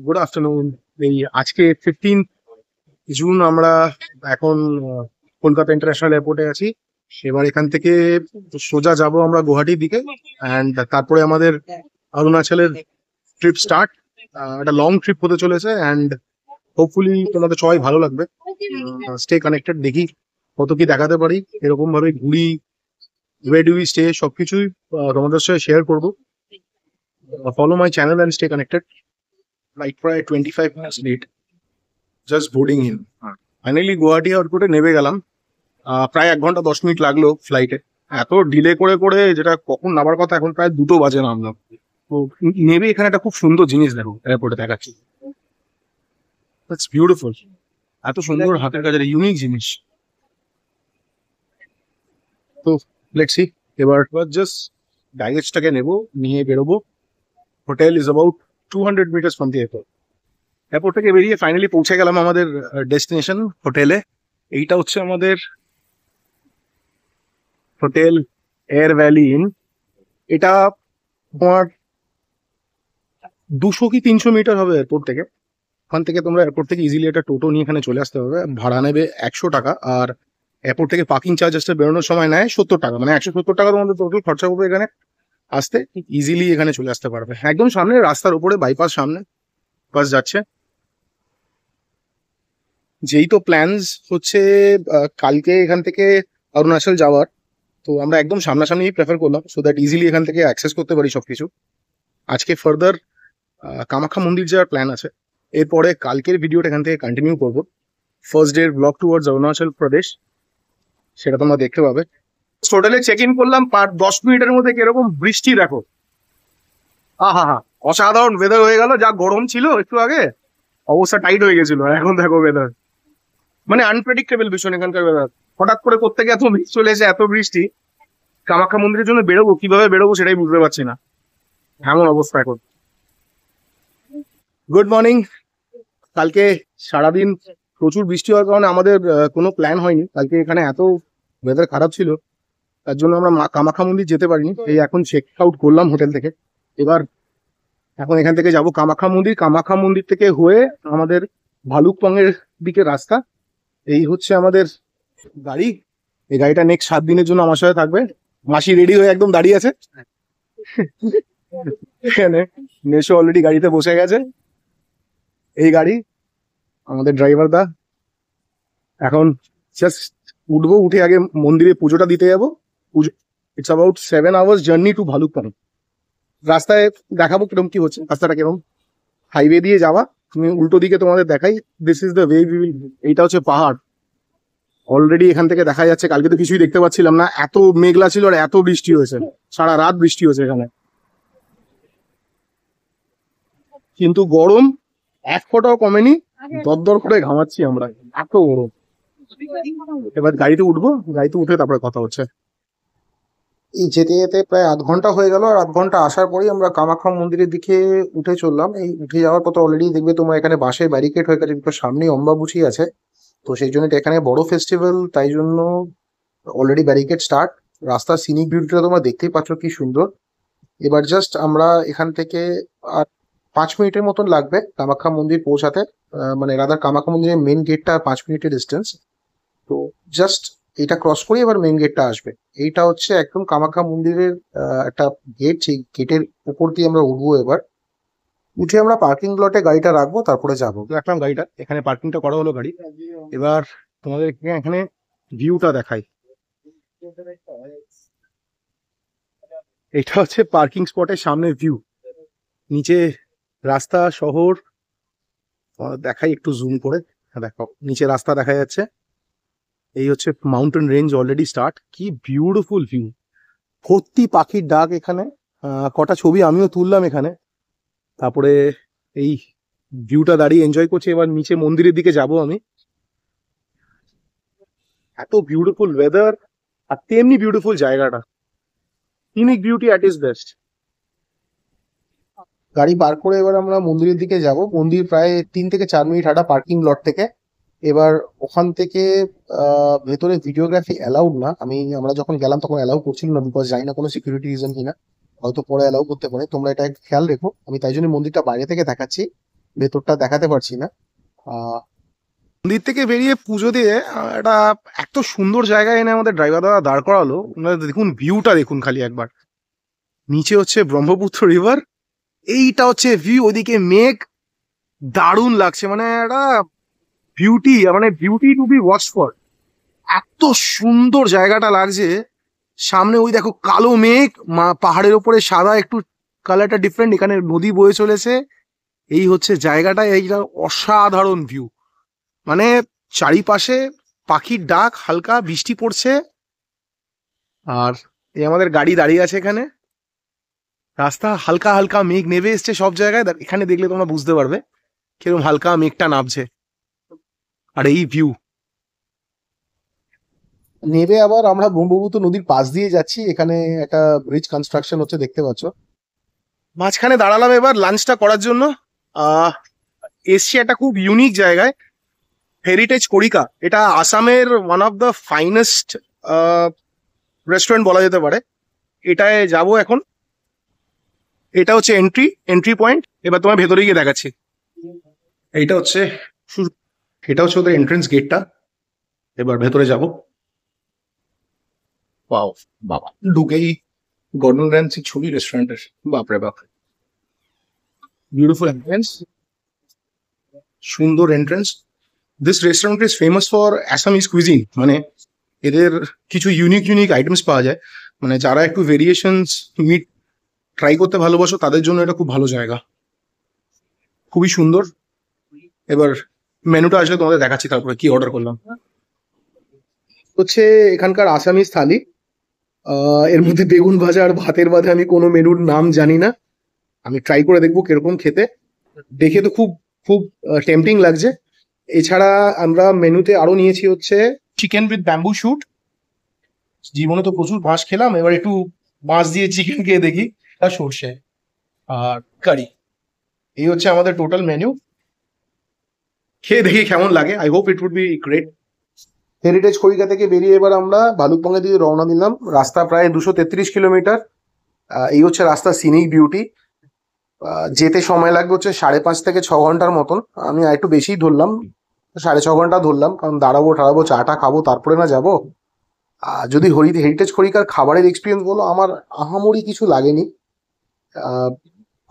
Good afternoon. এই আজকে 15 June আমরা এখন কলকাতা ইন্টারন্যাশনাল এয়ারপোর্টে আছি। এবার এখান থেকে সোজা যাব আমরা গুয়াহাটির দিকে, অ্যান্ড তারপরে আমাদের অরুণাচলের ট্রিপ স্টার্ট। একটা লং ট্রিপ হতে চলেছে, অ্যান্ড হোপফুলি তোমাদের সবাই ভালো লাগবে। স্টে কানেক্টেড, দেখি কত কি দেখাতে পারি। এরকম ভাবে ঘুরি, ওয়ে ডু উই স্টে, সবকিছুই তোমাদের সাথে শেয়ার করবো। Follow my channel and stay connected. Like প্রায় 25 minutes late, just boarding in. Finally Guwahati এয়ারপোর্টে নেমে গেলাম। প্রায় 1 ঘন্টা 10 মিনিট লাগলো ফ্লাইটে। এত ডিলে করে করে যেটা কখন নামার কথা, এখন প্রায় 2টো বাজে নামলাম। তো নেমে এখানে একটা খুব সুন্দর জিনিস দেখো এয়ারপোর্টে দেখাচ্ছি। ইটস বিউটিফুল, এত সুন্দর হাতের কাজের ইউনিক জিনিস। তো লেটস সি, এবার জাস্ট ব্যাগেজটাকে নেবো, নিয়ে বেরোবো। Hotel is about 200 metres from the airport. Airport থেকে বেরিয়ে ফাইনালি পৌঁছে গেলাম আমাদের ডেস্টিনেশন হোটেলে। এইটা হচ্ছে আমাদের হোটেল এয়ার ভ্যালি ইন। এটা তোমার 200 কি 300 মিটার হবে এয়ারপোর্ট থেকে। ওখান থেকে তোমরা এয়ারপোর্ট থেকে ইজিলি একটা টোটো নিয়ে এখানে চলে আসতে হবে। ভাড়া নেবে 100 টাকা, আর এয়ারপোর্ট থেকে পার্কিং চার্জেসটা বেরোনোর সময় নেয় 70 টাকা, মানে 170 টাকার মধ্যে টোটাল খরচা করবে এখানে আসতে। ইজিলি এখানে চলে আসতে পারবে, একদম সামনে রাস্তার উপরে, বাইপাস সামনে বাস যাচ্ছে। যেই তো প্ল্যানস হচ্ছে কালকে এখান থেকে অরুণাচল যাওয়ার, তো আমরা একদম সামনাসামনি প্রেফার করলাম, সো দ্যাট ইজিলি এখান থেকে অ্যাক্সেস করতে পারি সবকিছু। আজকে ফার্দার কামাখ্যা মন্দির যাওয়ার প্ল্যান আছে। এরপরে কালকের ভিডিওটা এখান থেকে কন্টিনিউ করবো। First day vlog towards Arunachal Pradesh, সেটা তোমরা দেখতে পাবে। হোটেলে চেক ইন করলাম, 10 মিনিটের মধ্যে কিরকম বৃষ্টি দেখো। হা হা, অসাধারণ ওয়েদার হয়ে গেল। যা গরম ছিল একটু আগে, অবস্থা টাইট হয়ে গেছিল, আর এখন দেখো ওয়েদার মানে আনপ্রেডিক্টেবল ভীষণ এখানকার ওয়েদার। হঠাৎ করে কোত্থেকে এত বৃষ্টি চলে এসে, এত বৃষ্টি। কামাখ্যা মন্দিরের জন্য বেরোবো, কিভাবে বেরোবো সেটাই বুঝতে পারছি না, এমন অবস্থা এখন। Good morning. কালকে সারাদিন প্রচুর বৃষ্টি হওয়ার কারণে আমাদের কোনো প্ল্যান হয়নি কালকে। এখানে এত ওয়েদার খারাপ ছিল, তার জন্য আমরা কামাখ্যা মন্দির যেতে পারিনি। এই এখন চেক আউট করলাম হোটেল থেকে। এবার এখন এখান থেকে যাব কামাখ্যা মন্দির। কামাখ্যা মন্দির থেকে হয়ে আমাদের ভালুকপংয়ের দিকে রাস্তা। এই হচ্ছে আমাদের গাড়ি। এই গাড়িটা নেক্সট 7 দিনের জন্য আমার সাথে থাকবে। মাসি রেডি হয়ে একদম দাঁড়িয়ে আছে এখানে। নেশো অলরেডি গাড়িতে বসে গেছে। এই গাড়ি, আমাদের ড্রাইভার দা। এখন জাস্ট উঠবো, উঠে আগে মন্দিরে পুজোটা দিতে যাবো। পুজো, it's about 7 hours journey to Bhalukpong. রাস্তায় দেখাবো কিরম কি হচ্ছে, রাস্তাটা কিরম। হাইওয়ে দিয়ে যাওয়া, তুমি উল্টো দিকে তোমাদের দেখাই। This is the way we will. এইটা হচ্ছে পাহাড়। অলরেডি এখান থেকে দেখা যাচ্ছে, কালকে তো কিছুই দেখতে পাচ্ছিলাম না, এত মেঘলা ছিল আর এত বৃষ্টি হয়েছে। সারা রাত বৃষ্টি হয়েছে এখানে, কিন্তু গরম এক ফোঁটাও কমেনি। দরদর করে ঘামাচ্ছি আমরা, এত গরম। এবার গাড়িতে উঠবো, গাড়িতে উঠে তারপরে কথা হচ্ছে। এই যেতে যেতে প্রায় 8 ঘন্টা হয়ে গেল, আর 8 ঘন্টা আসার পরেই আমরা কামাখ্যা মন্দিরের দিকে উঠে চললাম। এই উঠে যাওয়ার পথে অলরেডি দেখবে তোমরা এখানে বাসে ব্যারিকেড হয়ে গেছে, বিকজ সামনেই অম্বাবুচি আছে। তো সেই জন্য এটা এখানে বড় ফেস্টিভ্যাল, তাই জন্য অলরেডি ব্যারিকেড স্টার্ট। রাস্তার সিনিক বিউটিটা তোমরা দেখতেই পাচ্ছ কি সুন্দর। এবার জাস্ট আমরা এখান থেকে আর 5 মিনিটের মতন লাগবে কামাখ্যা মন্দির পৌঁছাতে। মানে রাদার কামাখ্যা মন্দিরের মেন গেটটা 5 মিনিটের ডিস্টেন্স। তো জাস্ট এটা ক্রস করে এবার মেন গেটটা আসবে। এইটা হচ্ছে একদম কামাখ্যা মন্দিরের একটা গেট। সেই গেটের উপর দিয়ে আমরা উঠবো। এবার উঠে আমরা পার্কিং লটে গাড়িটা রাখবো, তারপরে যাবো। রাখলাম গাড়িটা এখানে, পার্কিংটা করা হলো গাড়ি। এবার তোমাদের এখানে ভিউটা দেখাই। এটা হচ্ছে পার্কিং স্পটের সামনের ভিউ। নিচে রাস্তা, শহর দেখাই একটু জুম করে। দেখো নিচে রাস্তা দেখা যাচ্ছে। এই হচ্ছে মাউন্টেন রেঞ্জ, অলরেডি স্টার্ট। কি বিউটিফুল ভিউ, ভর্তি পাখির ডাক এখানে। কটা ছবি আমিও তুললাম এখানে। তারপরে এই ভিউটা দাঁড়িয়ে এনজয় করছি। এবার নিচে মন্দিরের দিকে যাব আমি। এত বিউটিফুল ওয়েদার, আর তেমনি বিউটিফুল জায়গাটা। Unique beauty at is best. গাড়ি পার করে এবার আমরা মন্দিরের দিকে যাব। মন্দির প্রায় 3 থেকে 4 মিনিট হাঁটা পার্কিং লট থেকে। এবার ওখান থেকে ভেতরে ভিডিওগ্রাফি অ্যালাউড না। আমরা যখন গেলাম তখন অ্যালাউ করছিল না, বিকজ জানি না কোনো সিকিউরিটি রিজন কিনা, হয়তো পরে অ্যালাউ করতে পারে। তোমরা এটা খেয়াল রেখো। আমি তাই জন্য মন্দিরটা বাইরে থেকে দেখাচ্ছি। ভেতরটা দেখাতে পারছি না। মন্দির থেকে বেরিয়ে পুজো দিয়ে একটা এত সুন্দর জায়গায় এনে আমাদের ড্রাইভার দাদা দাঁড় করালো। দেখুন ভিউটা দেখুন খালি একবার, নিচে হচ্ছে ব্রহ্মপুত্র রিভার, এইটা হচ্ছে ভিউ, ওইদিকে মেঘ, দারুণ লাগছে, মানে একটা বিউটি, মানে beauty to be watch for. এত সুন্দর জায়গাটা লাগছে। সামনে ওই দেখো কালো মেঘ, পাহাড়ের ওপরে সাদা একটু কালারটা ডিফারেন্ট, এখানে নদী বয়ে চলেছে, এই হচ্ছে জায়গাটা, এইটা অসাধারণ ভিউ। মানে চারিপাশে পাখির ডাক, হালকা বৃষ্টি পড়ছে, আর এই আমাদের গাড়ি দাঁড়িয়ে আছে এখানে, রাস্তা হালকা হালকা মেঘ নেমে এসছে সব জায়গায়, এখানে দেখলে তোমরা বুঝতে পারবে কিরকম হালকা মেঘটা নামছে, আর এই ভিউ। নেবে আবার আমরা ব্রহ্মপুত্র নদীর পাশ দিয়ে যাচ্ছি, এখানে একটা ব্রিজ কনস্ট্রাকশন হচ্ছে দেখতে পাচ্ছ। মাঝখানে দাঁড়ালাম এবার লাঞ্চটা করার জন্য। এসছি একটা খুব ইউনিক জায়গায়, হেরিটেজ কড়িকা। এটা আসামের one of the finest restaurant বলা যেতে পারে। এটায় যাব এখন, এটা হচ্ছে এন্ট্রি পয়েন্ট। এবার তোমার ভেতরে গিয়ে দেখাচ্ছি। এইটা হচ্ছে এটা হচ্ছে ওদের এন্ট্রেন্স গেটটা, এবার ভেতরে যাব। ওয়াও বাবা, ঢুকেই গর্ডন র্যামসি ছবি রেস্টুরেন্টের, বাপরে বাপ, বিউটিফুল এন্ট্রেন্স, সুন্দর entrance. This restaurant is famous for Assamese cuisine, মানে এদের কিছু ইউনিক আইটেমস পাওয়া যায়, মানে যারা একটু ভেরিয়েশনস মিট ট্রাই করতে ভালোবাসো তাদের জন্য এটা খুব ভালো জায়গা, খুবই সুন্দর। এবার মেনুটা আসলে তোমাদের দেখাচ্ছি, তারপরে কি অর্ডার করলাম। হচ্ছে এখানকার আসামিজ থালি, এর মধ্যে বেগুন ভাজা আর ভাতের বাদে আমি কোনো মেনুর নাম জানি না, আমি ট্রাই করে দেখবো কিরকম খেতে, দেখে তো খুব খুব টেম্পটিং লাগছে। এছাড়া আমরা মেনুতে আরো নিয়েছি হচ্ছে চিকেন উইথ ব্যাম্বু শুট, জীবনে তো প্রচুর মাছ খেলাম, এবার একটু মাছ দিয়ে চিকেন খেয়ে দেখি, আর সর্ষে আর কারি। এই হচ্ছে আমাদের টোটাল মেনু, খেয়ে দেখি কেমন লাগে। I hope it would be great. Heritage কড়িকা থেকে বেরিয়ে এবার আমরা ভালুকবাংলা দিয়ে রওনা দিলাম, রাস্তা প্রায় 233 কিলোমিটার। এই হচ্ছে রাস্তা, সিনিক বিউটি। যেতে সময় লাগবে হচ্ছে 5.5 থেকে 6 ঘন্টার মতন, আমি একটু বেশিই ধরলাম, 6.5 ঘন্টা ধরলাম, কারণ দাঁড়াবো ঠাড়াবো, চাটা খাবো, তারপরে না যাবো। যদি হেরিটেজ কড়িকার খাবারের এক্সপিরিয়েন্স বলো, আমার আহামরি কিছু লাগেনি।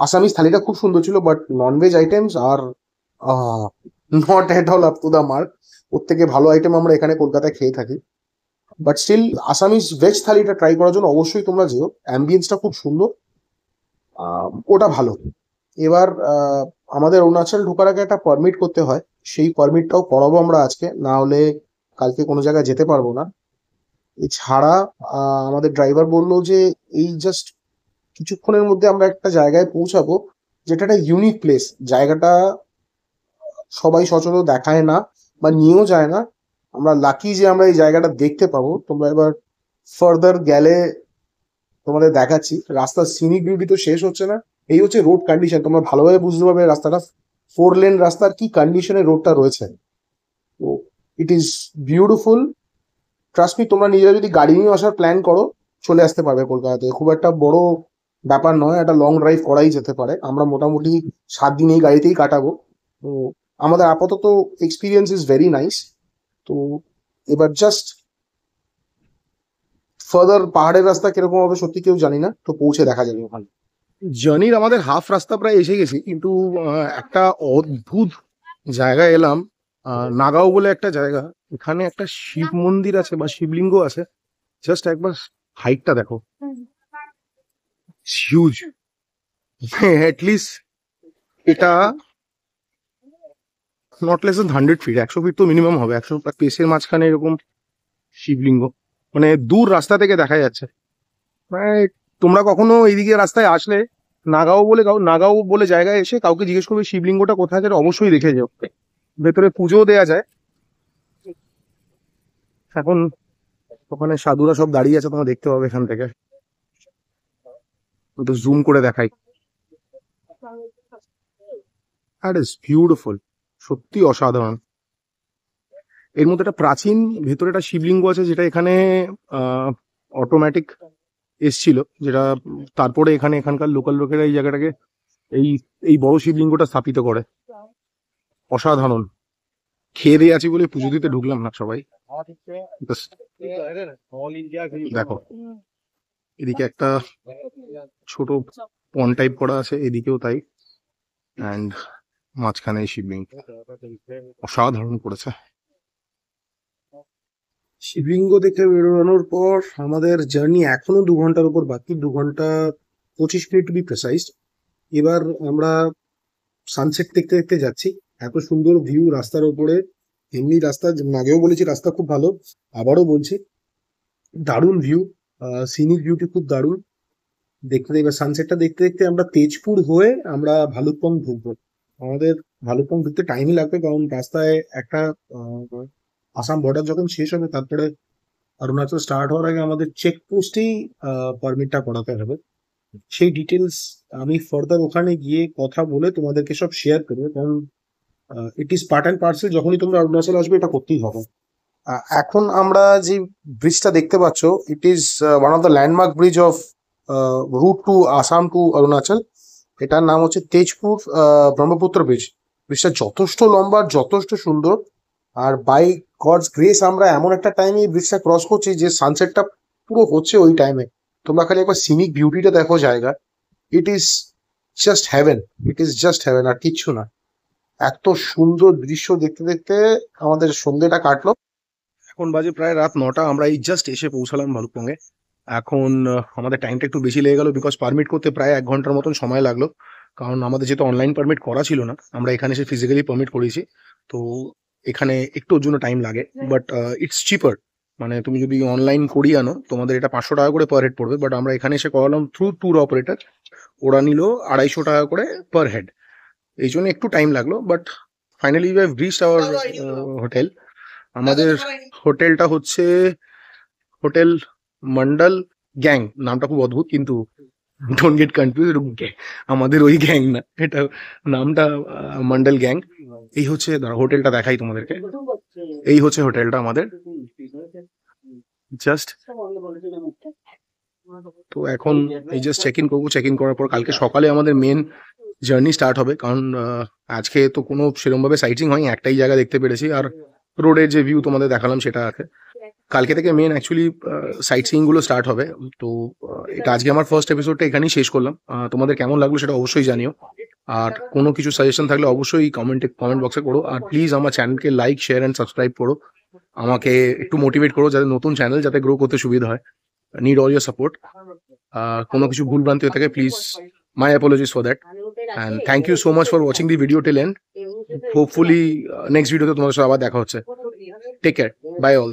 আসামিস থালিটা খুব সুন্দর ছিল, but nonveg items are not at all up to the mark. ওর থেকে ভালো আইটেম আমরা এখানে কলকাতায় খেয়ে থাকি, বাট স্টিল আসামিস ভেজ থালিটা ট্রাই করার জন্য অবশ্যই তোমরা যেও, অ্যাম্বিয়েন্সটা খুব সুন্দর, ওটা ভালো। এবার আমাদের অরুণাচল ঢোকার আগে একটা পারমিট করতে হয়, সেই পারমিটটাও করাবো আমরা আজকে, না হলে কালকে কোনো জায়গায় যেতে পারবো না। এছাড়া আমাদের ড্রাইভার বললো যে এই জাস্ট কিছুক্ষণের মধ্যে আমরা একটা জায়গায় পৌঁছাবো, যেটা একটা ইউনিক প্লেস, জায়গাটা সবাই সচরাচর দেখায় না বা নিয়েও যায় না। আমরা লাকি যে আমরা এই জায়গাটা দেখতে পাবো। তোমরা এবার ফার্দার গেলে তোমাদের দেখাচ্ছি। রাস্তার সিনিক বিউটি তো শেষ হচ্ছে না। এই হচ্ছে রোড কন্ডিশন, তোমরা ভালোভাবে বুঝতে পারবে রাস্তাটা 4 লেন রাস্তার কি কন্ডিশনে রোডটা রয়েছে। তো it is beautiful, trust me. তোমরা নিজেরা যদি গাড়ি নিয়ে আসার প্ল্যান করো, চলে আসতে পারবে কলকাতাতে, খুব একটা বড় ব্যাপার নয়, একটা লং ড্রাইভ করাই যেতে পারে। আমরা মোটামুটি 7 দিন এই গাড়িতেই কাটাবো। তো আমাদের আপাতত এক্সপিরিয়েন্স ইজ ভেরি নাইস। তো এবার জাস্ট ফার্দার পাহাড়ের রাস্তা কিরকম হবে সত্যি কেউ জানি না, তো পৌঁছে দেখা যাবে ওখানে। জার্নির আমাদের হাফ রাস্তা প্রায় এসে গেছি, কিন্তু একটা অদ্ভুত জায়গায় এলাম, নাগাঁও বলে একটা জায়গা। এখানে একটা শিব মন্দির আছে বা শিবলিঙ্গ আছে, জাস্ট একবার হাইটটা দেখো, হিউজ। অ্যাটলিস্ট এটা not less than 100 feet, 100 feet তো মিনিমাম হবে, 100 পেসের মাঝখানে এরকম শিবলিঙ্গ, মানে দূর রাস্তা থেকে দেখা যাচ্ছে। মানে তোমরা কখনো এইদিকে রাস্তায় আসলে নাগাঁও বলে জায়গায় এসে কাউকে জিজ্ঞেস করবে শিবলিঙ্গটা কোথায় আছে, অবশ্যই দেখে যাও। ভেতরে পুজোও দেয়া যায়। এখন ওখানে সাধুরা সব দাঁড়িয়ে আছে, তোমরা দেখতে পাবে এখান থেকে, তো জুম করে দেখাই। দ্যাট ইজ বিউটিফুল, সত্যি অসাধারণ। এর মধ্যে একটা প্রাচীন ভেতরে একটা শিবলিঙ্গ আছে, যেটা এখানে অটোমেটিক এসছিল, যেটা তারপরে এখানকার লোকাল লোকেরা এই জায়গাটাকে এই এই বড় শিবলিঙ্গটা স্থাপিত করে। অসাধারণ। খেয়ে দিয়ে আছি বলে পুজো দিতে ঢুকলাম না সবাই। Just দেখো, এদিকে একটা ছোট পন্ড টাইপ করা আছে, এদিকেও তাই, অ্যান্ড মাঝখানে শিবলিঙ্গ। অসাধারণ করেছে। শিবলিঙ্গ দেখে বেরোনোর পর আমাদের জার্নি এখনো 2 ঘন্টার উপর বাকি, 2 ঘন্টা 25 মিনিট টু বি প্রেসাইজ। এবার আমরা সানসেট দেখতে দেখতে যাচ্ছি। এত সুন্দর ভিউ রাস্তার উপরে। এমনি রাস্তা আগেও বলেছি রাস্তা খুব ভালো, আবারও বলছি দারুণ ভিউ, সিনিক বিউটি খুব দারুণ। দেখতে দেখতে সানসেটটা দেখতে দেখতে আমরা তেজপুর হয়ে আমরা ভালুকপং ঢুকবো। আমাদের ভালুকপং ঢুকতে টাইমই লাগবে, কারণ রাস্তায় একটা আসাম বর্ডার যখন শেষ হবে তারপরে অরুণাচল স্টার্ট হওয়ার আগে আমাদের চেকপোস্টেই পারমিটটা করাতে হবে। সেই ডিটেলস আমি ফার্দার ওখানে গিয়ে কথা বলে তোমাদেরকে সব শেয়ার করবো, কারণ it is part and parcel. যখনই তোমরা অরুণাচল আসবে এটা করতেই হবে। এখন আমরা যে ব্রিজটা দেখতে পাচ্ছ, it is one of the landmark bridge of route to Assam to Arunachal. এটার নাম হচ্ছে তেজপুর ব্রহ্মপুত্র ব্রিজ। ব্রিজটা যথেষ্ট লম্বা, যথেষ্ট সুন্দর। আর বাই গডস গ্রেস আমরা এমন একটা টাইমে এই ব্রিজটা ক্রস করছি যে সানসেটটা পুরো হচ্ছে ওই টাইমে। তোমরা খালি একবার সিনিক বিউটিটা দেখো জায়গা। It is just heaven, it is just heaven, আর কিচ্ছু না। এত সুন্দর দৃশ্য দেখতে দেখতে আমাদের সন্ধ্যেটা কাটলো। এখন বাজে প্রায় রাত 9টা। আমরা এই জাস্ট এসে পৌঁছালাম ভালুকপংয়ে। এখন আমাদের টাইমটা একটু বেশি লেগে গেল, বিকজ পারমিট করতে প্রায় 1 ঘন্টার মতন সময় লাগলো। কারণ আমাদের যেহেতু অনলাইন পারমিট করা ছিল না, আমরা এখানে এসে ফিজিক্যালি পারমিট করেছি, তো এখানে একটু ওর জন্য টাইম লাগে। বাট ইটস চিপার, মানে তুমি যদি অনলাইন করিয়ে আনো তোমাদের এটা 500 টাকা করে পার হেড পড়বে। বাট আমরা এখানে এসে করালাম থ্রু ট্যুর অপারেটর, ওরা নিল 250 টাকা করে পার হেড। এই জন্য একটু টাইম লাগলো, but finally we have reached hour hotel. আমাদের হোটেলটা হচ্ছে হোটেল মন্ডল গ্যাং। নামটা খুব অদ্ভুত, কিন্তু ডোন্ট গেট কনফিউজ, আমাদের ওই গ্যাং না, এটা নামটা মন্ডল গ্যাং। এই হচ্ছে হোটেলটা দেখাই তোমাদেরকে। এই হচ্ছে হোটেলটা আমাদের জাস্ট। তো এখন এই জাস্ট চেক ইন করবো। চেক ইন করার পর কালকে সকালে আমাদের মেন জার্নি স্টার্ট হবে, কারণ আজকে তো কোনো সেরকমভাবে সাইটিং হয়নি, একটাই জায়গা দেখতে পেরেছি, আর রোডের যে ভিউ তোমাদের দেখালাম সেটা আছে। কালকে থেকে মেন অ্যাকচুয়ালি সাইট সিইং গুলো স্টার্ট হবে। তো এটা আজকে আমার ফার্স্ট এপিসোডটা এখানেই শেষ করলাম। তোমাদের কেমন লাগলো সেটা অবশ্যই জানিও, আর কোনো কিছু সাজেশন থাকলে অবশ্যই কমেন্ট বক্সে করো। আর প্লিজ আমার চ্যানেলকে লাইক, শেয়ার অ্যান্ড সাবস্ক্রাইব করো, আমাকে একটু মোটিভেট করো, যাতে নতুন চ্যানেল যাতে গ্রো করতে সুবিধা হয়। Need all your support. কোনো কিছু ভুল ভ্রান্তি হয়ে থাকে, please my apologies for that, and thank you so much for watching the video till end. Hopefully next ভিডিওতে তোমাদের সাথে আবার দেখা হচ্ছে। Take care, bye all.